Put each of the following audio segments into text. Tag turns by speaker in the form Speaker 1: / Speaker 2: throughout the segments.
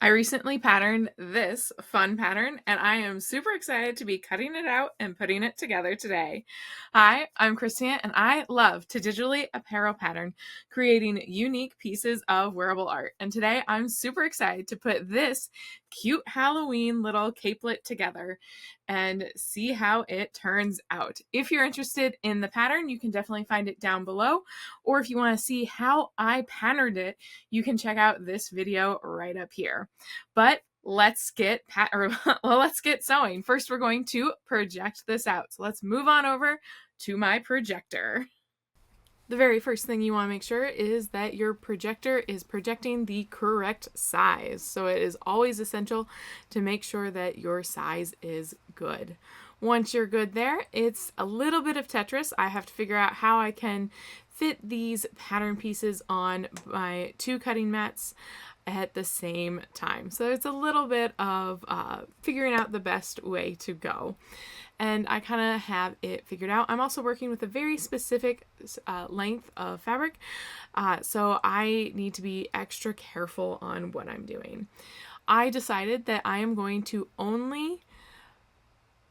Speaker 1: I recently patterned this fun pattern and I am super excited to be cutting it out and putting it together today. Hi, I'm Christina and I love to digitally apparel pattern, creating unique pieces of wearable art. And today I'm super excited to put this cute Halloween little capelet together and see how it turns out. If you're interested in the pattern, you can definitely find it down below. Or if you want to see how I patterned it, you can check out this video right up here. But let's get let's get sewing. First, we're going to project this out. So let's move on over to my projector. The very first thing you want to make sure is that your projector is projecting the correct size. So it is always essential to make sure that your size is good. Once you're good there, it's a little bit of Tetris. I have to figure out how I can fit these pattern pieces on my two cutting mats at the same time. So it's a little bit of figuring out the best way to go. And I kind of have it figured out. I'm also working with a very specific length of fabric, so I need to be extra careful on what I'm doing. I decided that I am going to only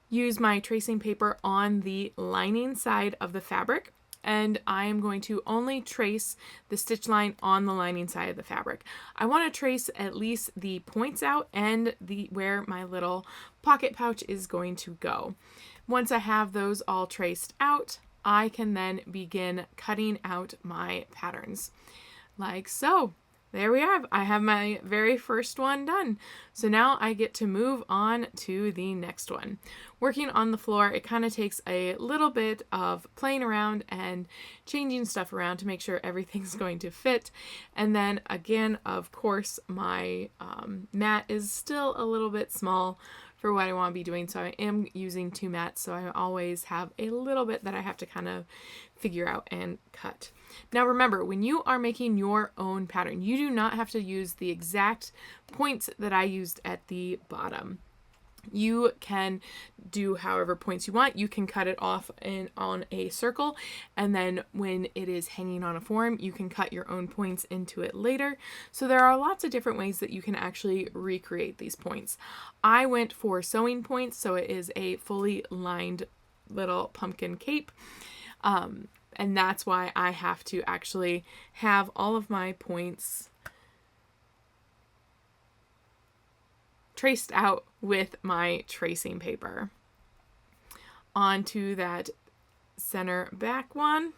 Speaker 1: use my tracing paper on the lining side of the fabric, and I am going to only trace the stitch line on the lining side of the fabric. I want to trace at least the points out and where my little pocket pouch is going to go. Once I have those all traced out, I can then begin cutting out my patterns like so. There we have. I have my very first one done. So now I get to move on to the next one. Working on the floor, it kind of takes a little bit of playing around and changing stuff around to make sure everything's going to fit. And then again, of course, my mat is still a little bit small for what I want to be doing. So I am using two mats. So I always have a little bit that I have to kind of figure out and cut. Now remember, when you are making your own pattern, you do not have to use the exact points that I used at the bottom. You can do however points you want. You can cut it off on a circle, and then when it is hanging on a form, you can cut your own points into it later. So there are lots of different ways that you can actually recreate these points. I went for sewing points, so it is a fully lined little pumpkin cape. And that's why I have to actually have all of my points traced out with my tracing paper. Onto that center back one.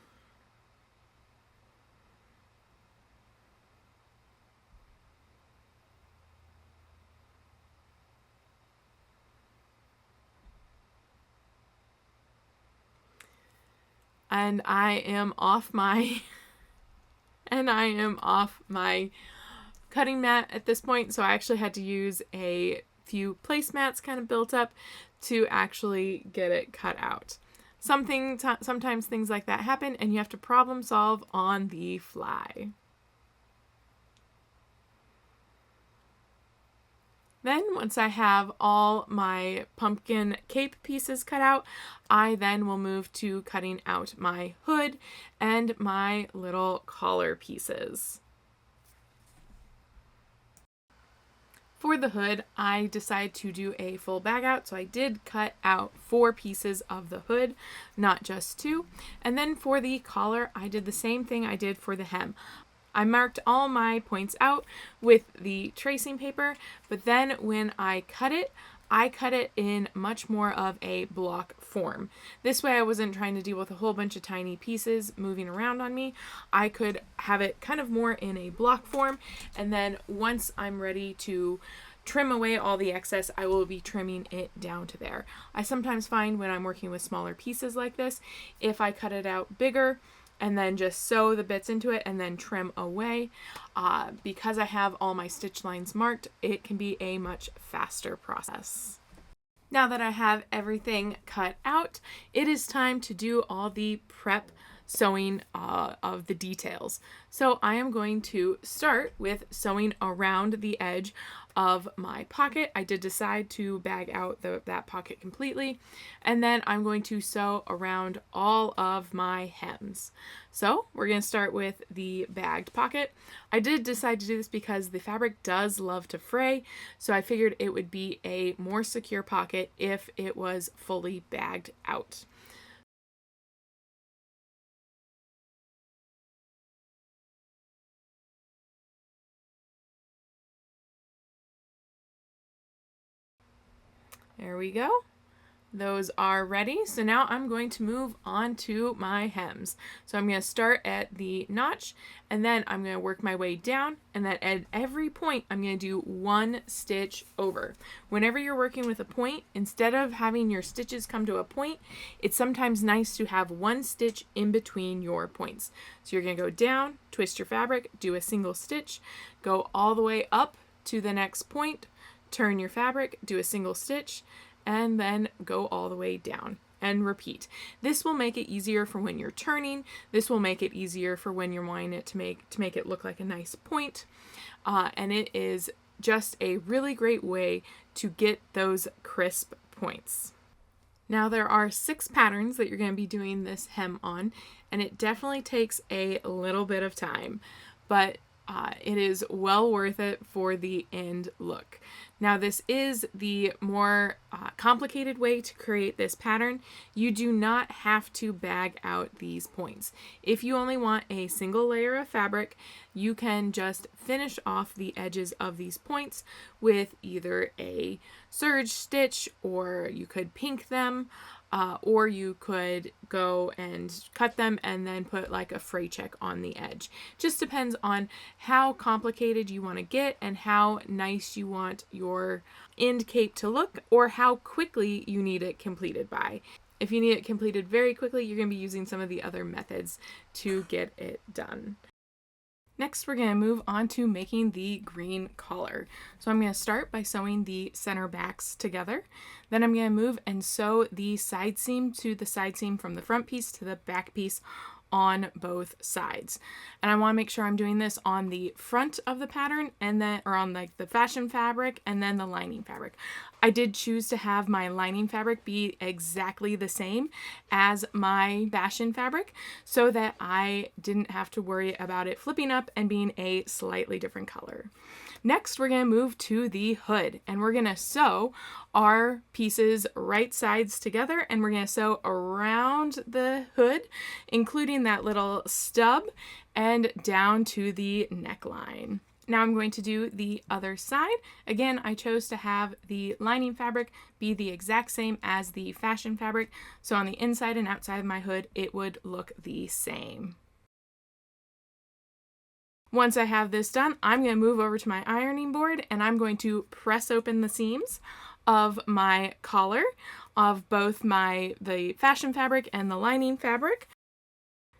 Speaker 1: And I am off my cutting mat at this point, so I actually had to use a few placemats kind of built up to actually get it cut out. Sometimes things like that happen and you have to problem solve on the fly. Then once I have all my pumpkin cape pieces cut out, I then will move to cutting out my hood and my little collar pieces. For the hood, I decided to do a full bag out, so I did cut out 4 pieces of the hood, not just 2. And then for the collar, I did the same thing I did for the hem. I marked all my points out with the tracing paper, but then when I cut it in much more of a block form. This way I wasn't trying to deal with a whole bunch of tiny pieces moving around on me. I could have it kind of more in a block form, and then once I'm ready to trim away all the excess, I will be trimming it down to there. I sometimes find when I'm working with smaller pieces like this, if I cut it out bigger, and then just sew the bits into it and then trim away. Because I have all my stitch lines marked, it can be a much faster process. Now that I have everything cut out, it is time to do all the prep sewing of the details. So I am going to start with sewing around the edge of my pocket. I did decide to bag out that pocket completely, and then I'm going to sew around all of my hems. So we're going to start with the bagged pocket. I did decide to do this because the fabric does love to fray, so I figured it would be a more secure pocket if it was fully bagged out. There we go. Those are ready. So now I'm going to move on to my hems. So I'm going to start at the notch, and then I'm going to work my way down, and then at every point I'm going to do one stitch over. Whenever you're working with a point, instead of having your stitches come to a point, it's sometimes nice to have one stitch in between your points. So you're going to go down, twist your fabric, do a single stitch, go all the way up to the next point, turn your fabric, do a single stitch, and then go all the way down and repeat. This will make it easier for when you're turning. This will make it easier for when you're wanting it to make it look like a nice point. And it is just a really great way to get those crisp points. Now there are 6 patterns that you're going to be doing this hem on, and it definitely takes a little bit of time, but it is well worth it for the end look. Now this is the more complicated way to create this pattern. You do not have to bag out these points. If you only want a single layer of fabric, you can just finish off the edges of these points with either a serge stitch, or you could pink them, or you could go and cut them and then put like a fray check on the edge. Just depends on how complicated you want to get and how nice you want your end cape to look, or how quickly you need it completed by. If you need it completed very quickly, you're going to be using some of the other methods to get it done. Next, we're going to move on to making the green collar. So I'm going to start by sewing the center backs together. Then I'm going to move and sew the side seam to the side seam from the front piece to the back piece on both sides. And I want to make sure I'm doing this on the front of the pattern, and then, or on like the fashion fabric and then the lining fabric. I did choose to have my lining fabric be exactly the same as my fashion fabric so that I didn't have to worry about it flipping up and being a slightly different color. Next, we're going to move to the hood, and we're going to sew our pieces right sides together, and we're going to sew around the hood, including that little stub, and down to the neckline. Now I'm going to do the other side. Again, I chose to have the lining fabric be the exact same as the fashion fabric, so on the inside and outside of my hood, it would look the same. Once I have this done, I'm going to move over to my ironing board, and I'm going to press open the seams of my collar of both the fashion fabric and the lining fabric.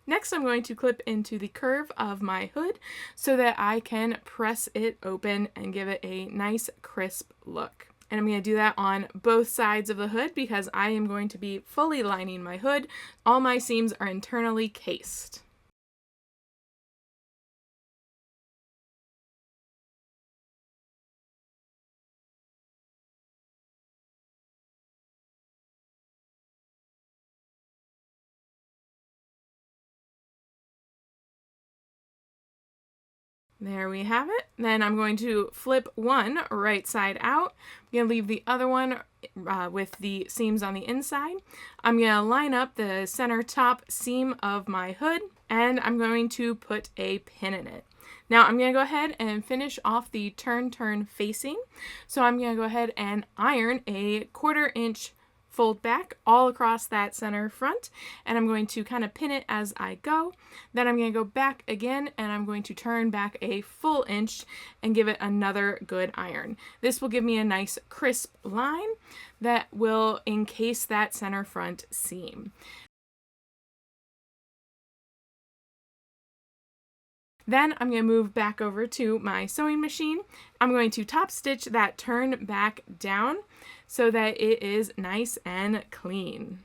Speaker 1: Next, I'm going to clip into the curve of my hood so that I can press it open and give it a nice crisp look. And I'm going to do that on both sides of the hood because I am going to be fully lining my hood. All my seams are internally cased. There we have it. Then I'm going to flip one right side out. I'm going to leave the other one with the seams on the inside. I'm going to line up the center top seam of my hood, and I'm going to put a pin in it. Now I'm going to go ahead and finish off the turn facing. So I'm going to go ahead and iron a 1/4 inch fold back all across that center front, and I'm going to kind of pin it as I go. Then I'm going to go back again, and I'm going to turn back a full inch and give it another good iron. This will give me a nice crisp line that will encase that center front seam. Then I'm going to move back over to my sewing machine. I'm going to top stitch that turn back down so that it is nice and clean.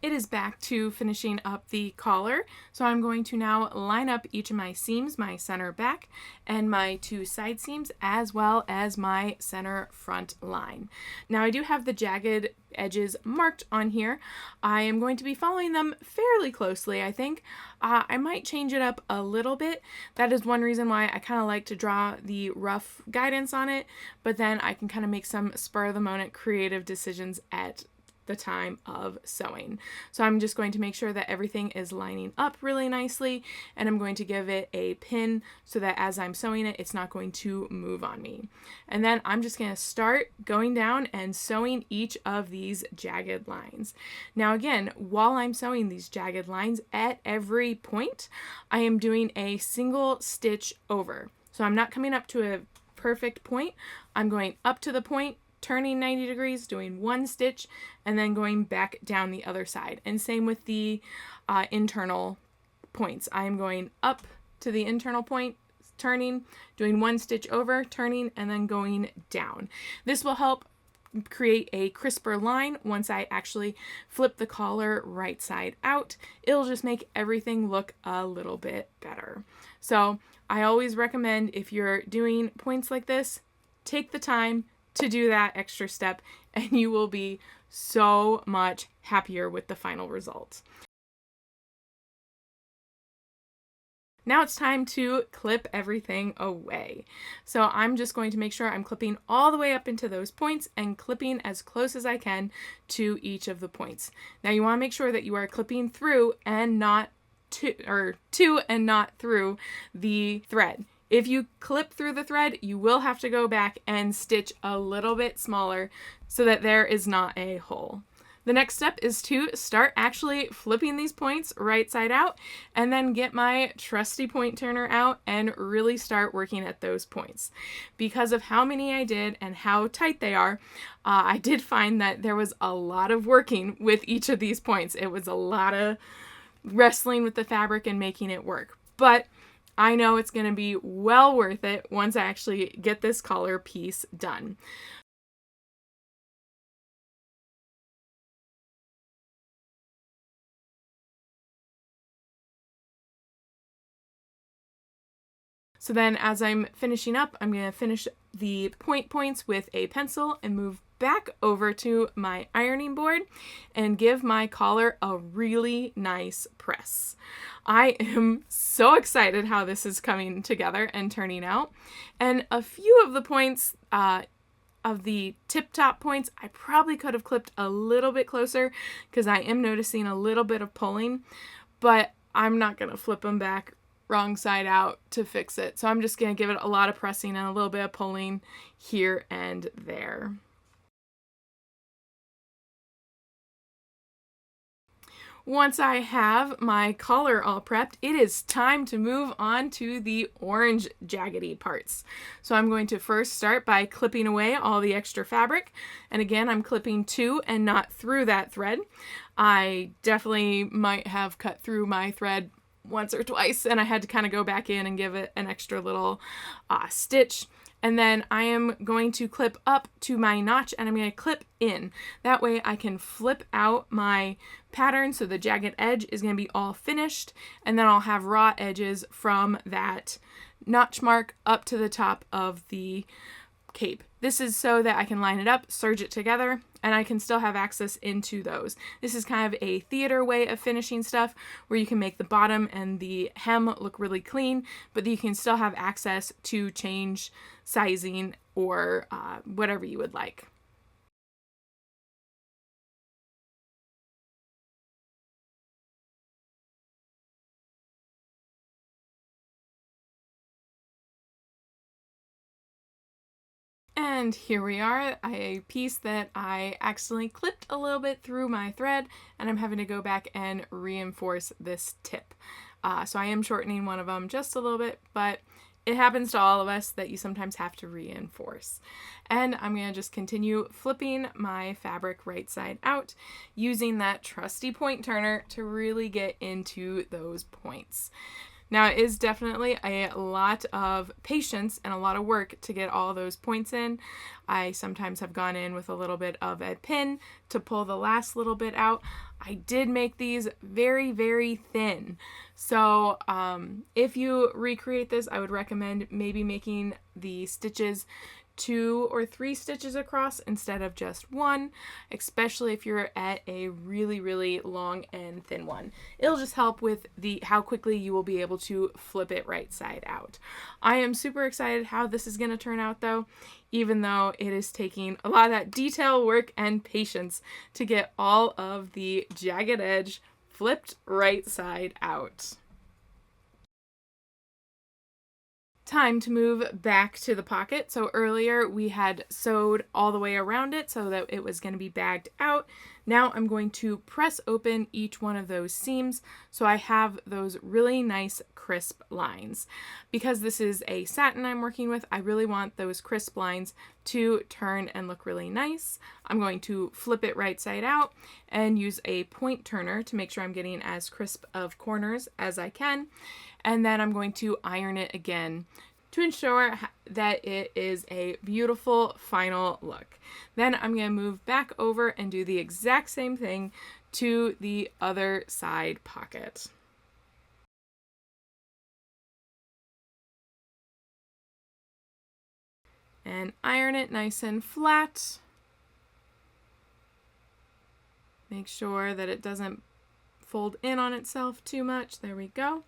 Speaker 1: it is back to finishing up the collar. So I'm going to now line up each of my seams, my center back and my 2 side seams, as well as my center front line. Now I do have the jagged edges marked on here. I am going to be following them fairly closely, I think. I might change it up a little bit. That is one reason why I kind of like to draw the rough guidance on it, but then I can kind of make some spur of the moment creative decisions at the time of sewing. So I'm just going to make sure that everything is lining up really nicely, and I'm going to give it a pin so that as I'm sewing it, it's not going to move on me. And then I'm just going to start going down and sewing each of these jagged lines. Now again, while I'm sewing these jagged lines, at every point, I am doing a single stitch over. So I'm not coming up to a perfect point. I'm going up to the point, turning 90 degrees, doing 1 stitch, and then going back down the other side. And same with the internal points. I am going up to the internal point, turning, doing 1 stitch over, turning, and then going down. This will help create a crisper line once I actually flip the collar right side out. It'll just make everything look a little bit better. So I always recommend, if you're doing points like this, take the time to do that extra step, and you will be so much happier with the final result. Now it's time to clip everything away. So I'm just going to make sure I'm clipping all the way up into those points and clipping as close as I can to each of the points. Now you want to make sure that you are clipping through and not to and not through the thread. If you clip through the thread, you will have to go back and stitch a little bit smaller so that there is not a hole. The next step is to start actually flipping these points right side out, and then get my trusty point turner out and really start working at those points. Because of how many I did and how tight they are, I did find that there was a lot of working with each of these points. It was a lot of wrestling with the fabric and making it work. But I know it's going to be well worth it once I actually get this collar piece done. So then as I'm finishing up, I'm going to finish the points with a pencil and move back over to my ironing board and give my collar a really nice press. I am so excited how this is coming together and turning out. And a few of the points, of the tip top points, I probably could have clipped a little bit closer because I am noticing a little bit of pulling, but I'm not going to flip them back wrong side out to fix it. So I'm just going to give it a lot of pressing and a little bit of pulling here and there. Once I have my collar all prepped, it is time to move on to the orange jaggedy parts. So I'm going to first start by clipping away all the extra fabric. And again, I'm clipping to and not through that thread. I definitely might have cut through my thread once or twice, and I had to kind of go back in and give it an extra little stitch. And then I am going to clip up to my notch, and I'm going to clip in. That way I can flip out my pattern so the jagged edge is going to be all finished, and then I'll have raw edges from that notch mark up to the top of the cape. This is so that I can line it up, serge it together, and I can still have access into those. This is kind of a theater way of finishing stuff where you can make the bottom and the hem look really clean, but you can still have access to change sizing or whatever you would like. And here we are, a piece that I accidentally clipped a little bit through my thread, and I'm having to go back and reinforce this tip. So I am shortening one of them just a little bit, but it happens to all of us that you sometimes have to reinforce. And I'm going to just continue flipping my fabric right side out, using that trusty point turner to really get into those points. Now, it is definitely a lot of patience and a lot of work to get all those points in. I sometimes have gone in with a little bit of a pin to pull the last little bit out. I did make these very, very thin. So if you recreate this, I would recommend maybe making the stitches 2 or 3 stitches across instead of just 1, especially if you're at a really, really long and thin one. It'll just help with how quickly you will be able to flip it right side out. I am super excited how this is going to turn out though, even though it is taking a lot of that detail work and patience to get all of the jagged edge flipped right side out. Time to move back to the pocket. So earlier we had sewed all the way around it so that it was going to be bagged out. Now I'm going to press open each one of those seams so I have those really nice crisp lines. Because this is a satin I'm working with, I really want those crisp lines to turn and look really nice. I'm going to flip it right side out and use a point turner to make sure I'm getting as crisp of corners as I can. And then I'm going to iron it again to ensure that it is a beautiful final look. Then I'm going to move back over and do the exact same thing to the other side pocket. And iron it nice and flat. Make sure that it doesn't fold in on itself too much. There we go.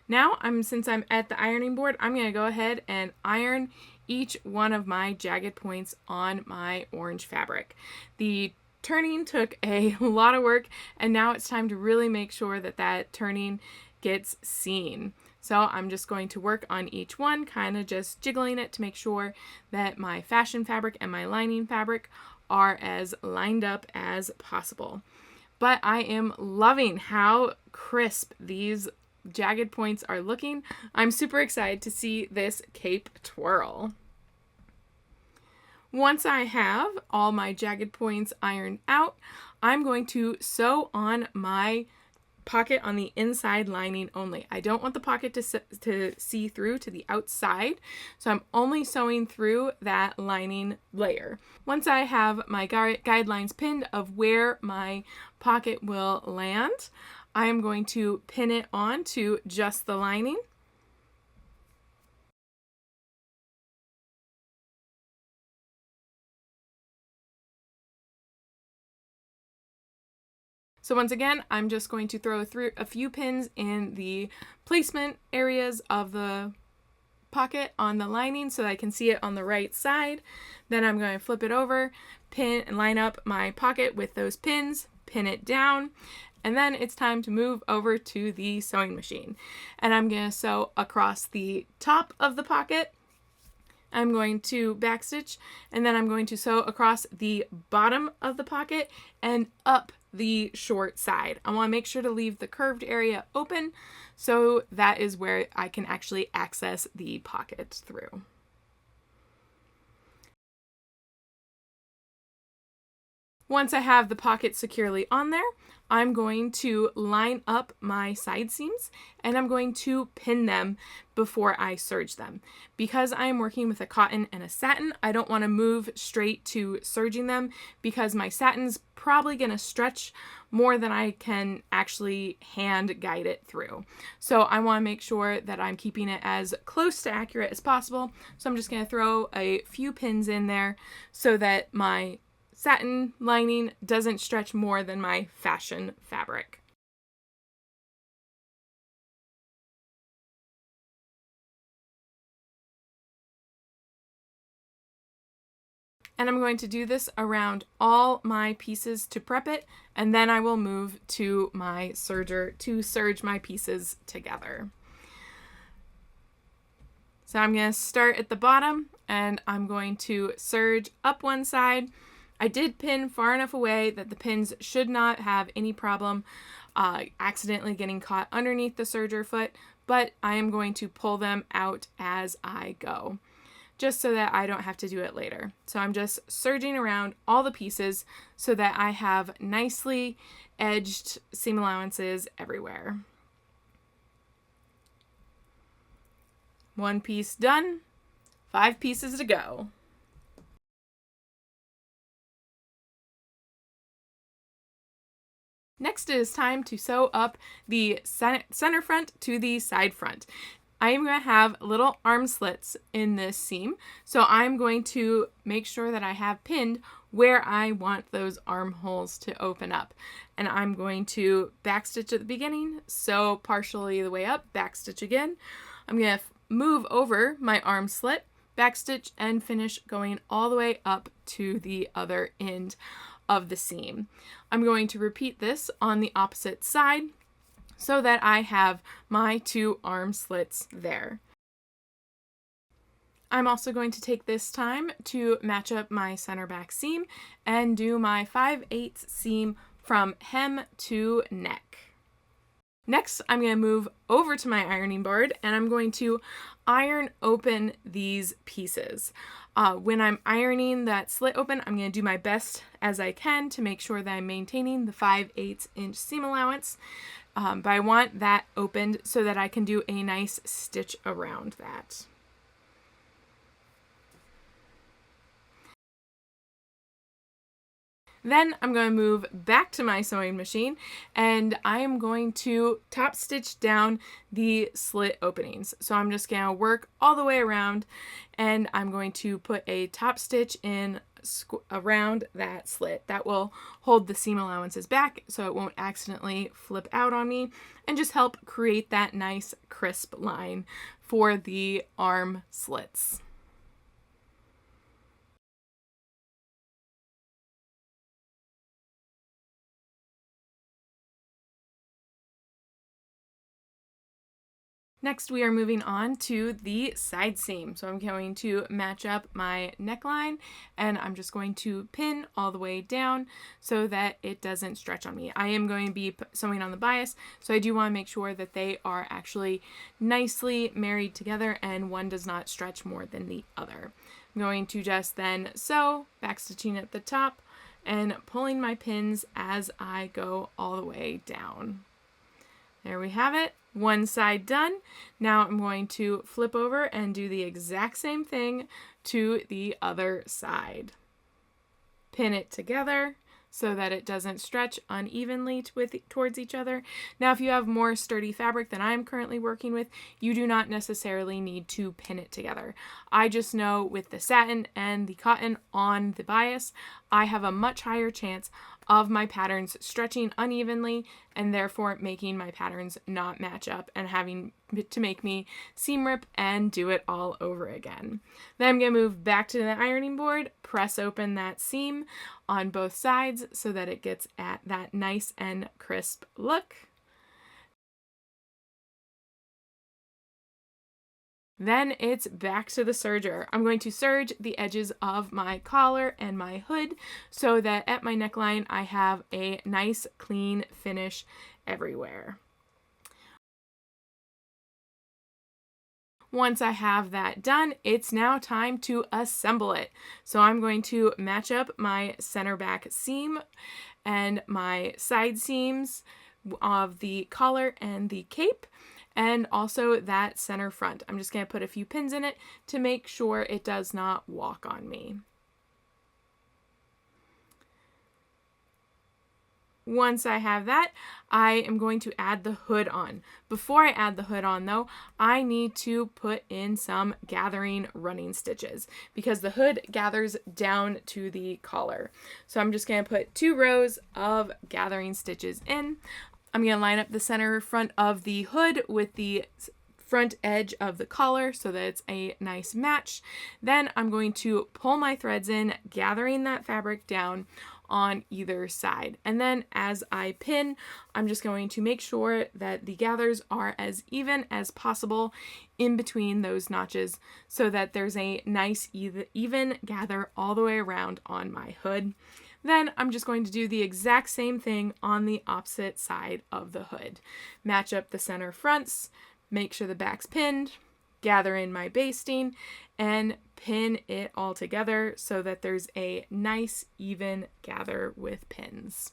Speaker 1: Now, since I'm at the ironing board, I'm going to go ahead and iron each one of my jagged points on my orange fabric. The turning took a lot of work, and now it's time to really make sure that that turning gets seen. So I'm just going to work on each one, kind of just jiggling it to make sure that my fashion fabric and my lining fabric are as lined up as possible. But I am loving how crisp these jagged points are looking. I'm super excited to see this cape twirl. Once I have all my jagged points ironed out, I'm going to sew on my pocket on the inside lining only. I don't want the pocket to see through to the outside, so I'm only sewing through that lining layer. Once I have my guidelines pinned of where my pocket will land, I am going to pin it on to just the lining. So once again, I'm just going to throw through a few pins in the placement areas of the pocket on the lining so that I can see it on the right side. Then I'm going to flip it over, pin and line up my pocket with those pins, pin it down, and then it's time to move over to the sewing machine. And I'm going to sew across the top of the pocket. I'm going to backstitch, and then I'm going to sew across the bottom of the pocket and up the short side. I want to make sure to leave the curved area open, so that is where I can actually access the pocket through. Once I have the pocket securely on there, I'm going to line up my side seams and I'm going to pin them before I serge them. Because I'm working with a cotton and a satin, I don't want to move straight to serging them because my satin's probably going to stretch more than I can actually hand guide it through. So I want to make sure that I'm keeping it as close to accurate as possible. So I'm just going to throw a few pins in there so that my satin lining doesn't stretch more than my fashion fabric. And I'm going to do this around all my pieces to prep it, and then I will move to my serger to serge my pieces together. So I'm going to start at the bottom and I'm going to serge up one side. I did pin far enough away that the pins should not have any problem accidentally getting caught underneath the serger foot, but I am going to pull them out as I go, just so that I don't have to do it later. So I'm just serging around all the pieces so that I have nicely edged seam allowances everywhere. One piece done, 5 pieces to go. Next, it is time to sew up the center front to the side front. I am going to have little arm slits in this seam, so I'm going to make sure that I have pinned where I want those armholes to open up. And I'm going to backstitch at the beginning, sew partially the way up, backstitch again. I'm going to move over my arm slit, backstitch, and finish going all the way up to the other end of the seam. I'm going to repeat this on the opposite side so that I have my 2 arm slits there. I'm also going to take this time to match up my center back seam and do my 5/8 seam from hem to neck. Next, I'm going to move over to my ironing board and I'm going to iron open these pieces. When I'm ironing that slit open, I'm going to do my best as I can to make sure that I'm maintaining the 5/8 inch seam allowance. But I want that opened so that I can do a nice stitch around that. Then I'm going to move back to my sewing machine and I am going to top stitch down the slit openings. So I'm just going to work all the way around and I'm going to put a top stitch in around that slit. That will hold the seam allowances back so it won't accidentally flip out on me and just help create that nice crisp line for the arm slits. Next, we are moving on to the side seam. So I'm going to match up my neckline and I'm just going to pin all the way down so that it doesn't stretch on me. I am going to be sewing on the bias, so I do want to make sure that they are actually nicely married together and one does not stretch more than the other. I'm going to just then sew, backstitching at the top and pulling my pins as I go all the way down. There we have it. One side done. Now I'm going to flip over and do the exact same thing to the other side. Pin it together so that it doesn't stretch unevenly towards each other. Now, if you have more sturdy fabric than I'm currently working with, you do not necessarily need to pin it together. I just know with the satin and the cotton on the bias, I have a much higher chance of my patterns stretching unevenly and therefore making my patterns not match up and having to make me seam rip and do it all over again. Then I'm going to move back to the ironing board, press open that seam on both sides so that it gets at that nice and crisp look. Then it's back to the serger. I'm going to serge the edges of my collar and my hood so that at my neckline I have a nice clean finish everywhere. Once I have that done, it's now time to assemble it. So I'm going to match up my center back seam and my side seams of the collar and the cape, and also that center front. I'm just going to put a few pins in it to make sure it does not walk on me. Once I have that, I am going to add the hood on. Before I add the hood on though, I need to put in some gathering running stitches because the hood gathers down to the collar. So I'm just going to put 2 rows of gathering stitches in. I'm going to line up the center front of the hood with the front edge of the collar so that it's a nice match. Then I'm going to pull my threads in, gathering that fabric down on either side. And then as I pin, I'm just going to make sure that the gathers are as even as possible in between those notches so that there's a nice even gather all the way around on my hood. Then I'm just going to do the exact same thing on the opposite side of the hood. Match up the center fronts, make sure the back's pinned, gather in my basting, and pin it all together so that there's a nice even gather with pins.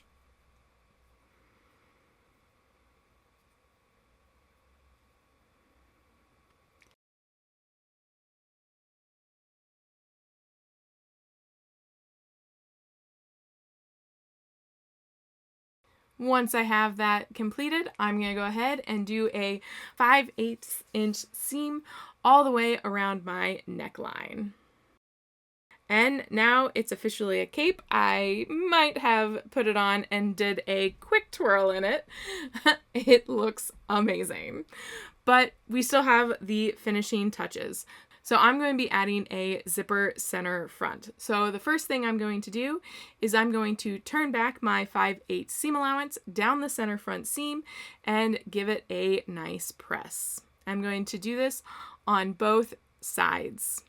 Speaker 1: Once I have that completed, I'm going to go ahead and do a 5/8 inch seam all the way around my neckline. And now it's officially a cape. I might have put it on and did a quick twirl in it. It looks amazing. But we still have the finishing touches. So I'm going to be adding a zipper center front. So the first thing I'm going to do is I'm going to turn back my 5/8 seam allowance down the center front seam and give it a nice press. I'm going to do this on both sides.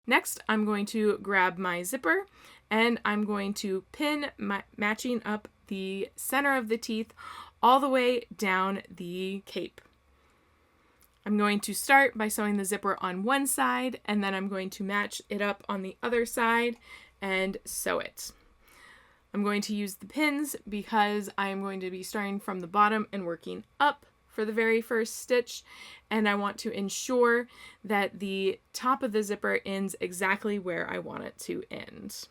Speaker 1: Next, I'm going to grab my zipper and I'm going to pin matching up the center of the teeth all the way down the cape. I'm going to start by sewing the zipper on one side and then I'm going to match it up on the other side and sew it. I'm going to use the pins because I am going to be starting from the bottom and working up for the very first stitch, and I want to ensure that the top of the zipper ends exactly where I want it to end.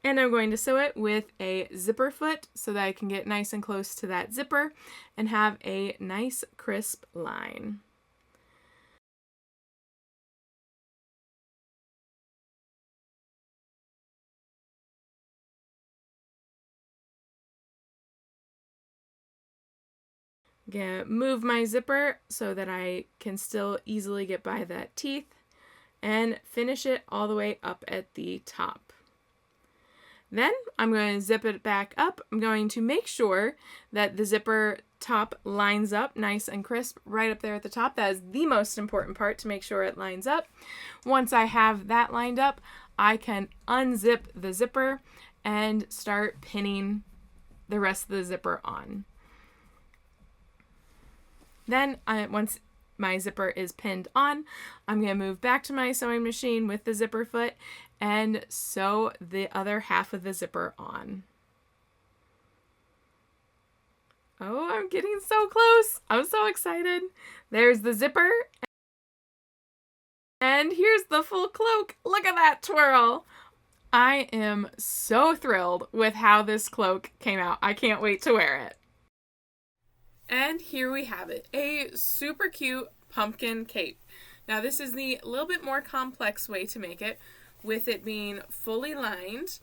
Speaker 1: And I'm going to sew it with a zipper foot so that I can get nice and close to that zipper and have a nice crisp line. I'm gonna move my zipper so that I can still easily get by that teeth and finish it all the way up at the top. Then I'm going to zip it back up. I'm going to make sure that the zipper top lines up nice and crisp right up there at the top. That is the most important part, to make sure it lines up. Once I have that lined up, I can unzip the zipper and start pinning the rest of the zipper on. Then once my zipper is pinned on, I'm going to move back to my sewing machine with the zipper foot and sew the other half of the zipper on. Oh, I'm getting so close. I'm so excited. There's the zipper. And here's the full cloak. Look at that twirl. I am so thrilled with how this cloak came out. I can't wait to wear it. And here we have it, a super cute pumpkin cape. Now this is the little bit more complex way to make it, with it being fully lined,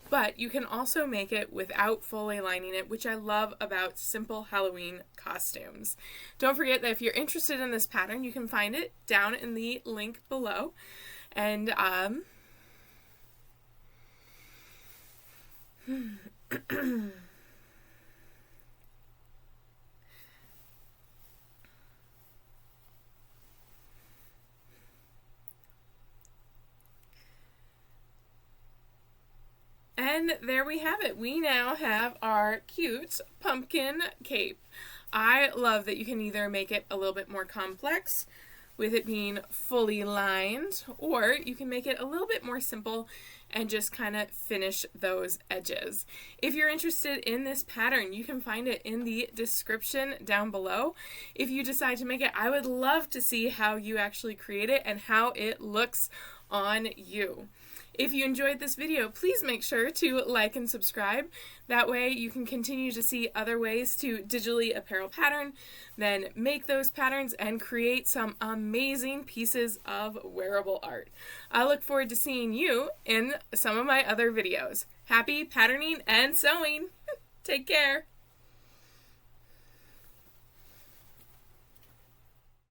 Speaker 1: but you can also make it without fully lining it, which I love about simple Halloween costumes. Don't forget that if you're interested in this pattern, you can find it down in the link below. And And there we have it. We now have our cute pumpkin cape. I love that you can either make it a little bit more complex with it being fully lined, or you can make it a little bit more simple and just kind of finish those edges. If you're interested in this pattern, you can find it in the description down below. If you decide to make it, I would love to see how you actually create it and how it looks on you. If you enjoyed this video, please make sure to like and subscribe. That way you can continue to see other ways to digitally apparel pattern, then make those patterns and create some amazing pieces of wearable art. I look forward to seeing you in some of my other videos. Happy patterning and sewing! Take care!